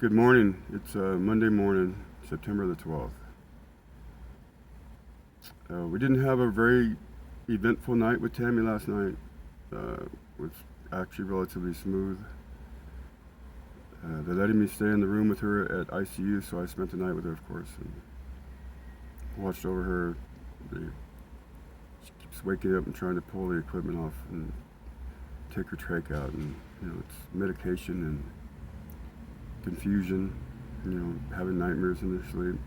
Good morning. It's Monday morning, September the 12th. We didn't have a very eventful night with Tammy last night. It was actually relatively smooth. They letting me stay in the room with her at ICU, so I spent the night with her, of course, and watched over her. She keeps waking up and trying to pull the equipment off and take her trach out, and it's medication and confusion, having nightmares in their sleep.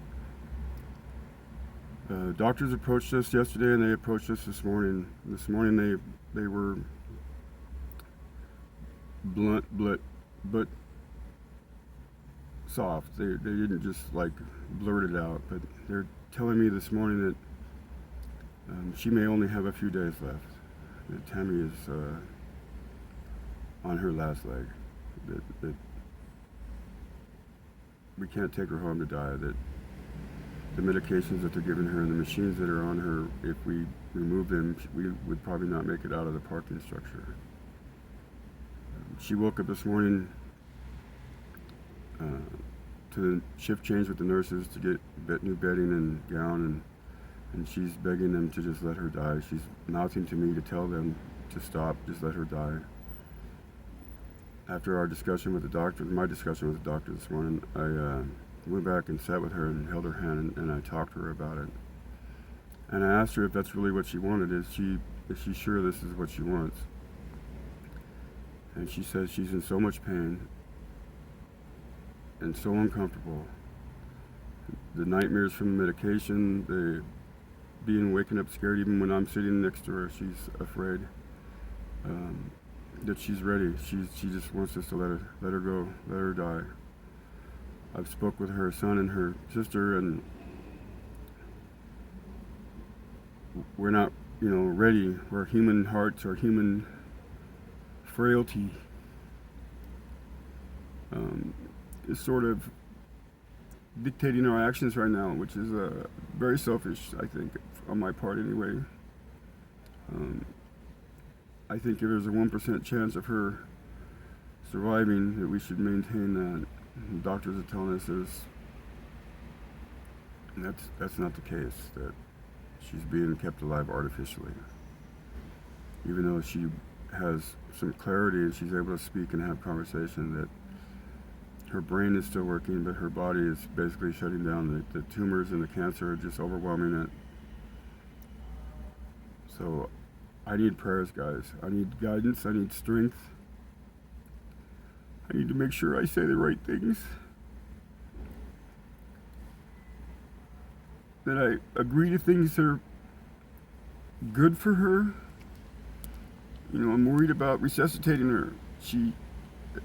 Doctors approached us yesterday, and they approached us this morning. This morning they were blunt, but soft. They didn't just like blurt it out, but they're telling me this morning that she may only have a few days left. That Tammy is on her last leg. That we can't take her home to die. That the medications that they're giving her and the machines that are on her, if we remove them, we would probably not make it out of the parking structure. She woke up this morning to the shift change with the nurses to get new bedding and gown, and she's begging them to just let her die. She's mouthing to me to tell them to stop, just let her die. After our discussion with the doctor, my discussion with the doctor this morning, I went back and sat with her and held her hand, and I talked to her about it. And I asked her if that's really what she wanted. Is she sure this is what she wants? And she says she's in so much pain and so uncomfortable. The nightmares from the medication, the waking up scared even when I'm sitting next to her, she's afraid. That she's ready. She just wants us to let her go, let her die. I've spoke with her son and her sister, and we're not, ready. Our human hearts, our human frailty is sort of dictating our actions right now, which is very selfish, I think, on my part anyway. I think if there's a 1% chance of her surviving, that we should maintain that. The doctors are telling us that's not the case, that she's being kept alive artificially. Even though she has some clarity and she's able to speak and have conversation, that her brain is still working, but her body is basically shutting down. The tumors and the cancer are just overwhelming it. So I need prayers, guys. I need guidance. I need strength. I need to make sure I say the right things. That I agree to things that are good for her. I'm worried about resuscitating her. She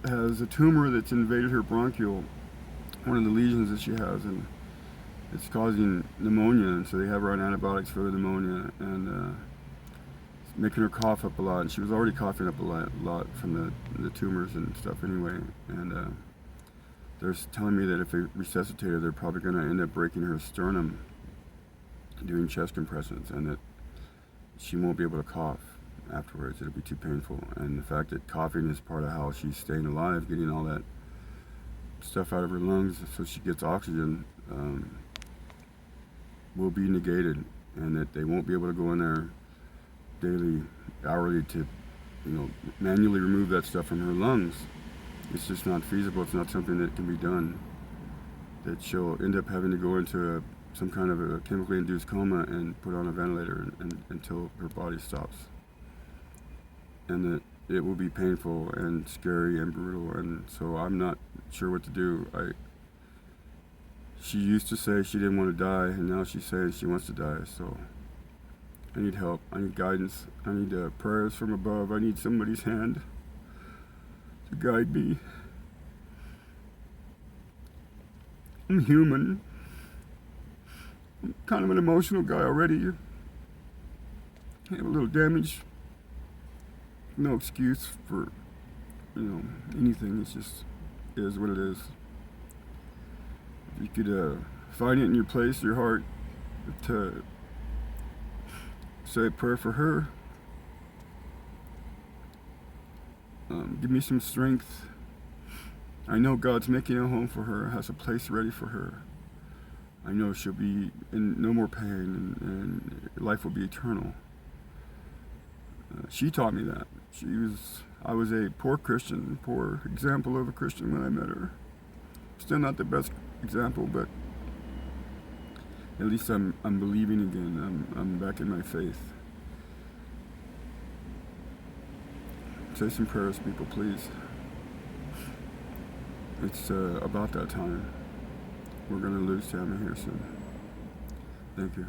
has a tumor that's invaded her bronchial, one of the lesions that she has, and it's causing pneumonia, and so they have her on antibiotics for the pneumonia, and making her cough up a lot, and she was already coughing up a lot from the tumors and stuff anyway, and they're telling me that if they resuscitate her, they're probably going to end up breaking her sternum doing chest compressions, and that she won't be able to cough afterwards. It'll be too painful, and the fact that coughing is part of how she's staying alive, getting all that stuff out of her lungs so she gets oxygen, will be negated, and that they won't be able to go in there daily, hourly to, manually remove that stuff from her lungs. It's just not feasible. It's not something that can be done. That she'll end up having to go into some kind of a chemically induced coma and put on a ventilator until her body stops. And that it will be painful and scary and brutal. And so I'm not sure what to do. She used to say she didn't want to die, and now she says she wants to die. So I need help. I need guidance. I need prayers from above. I need somebody's hand to guide me. I'm human. I'm kind of an emotional guy already. I have a little damage. No excuse for, anything. It's just is what it is. If you could find it in your place, your heart, to say a prayer for her. Give me some strength. I know God's making a home for her, has a place ready for her. I know she'll be in no more pain, and life will be eternal. She taught me that. I was a poor Christian, poor example of a Christian when I met her. Still not the best example, but at least I'm believing again. I'm back in my faith. Say some prayers, people, please. It's about that time. We're going to lose Tammy here soon. Thank you.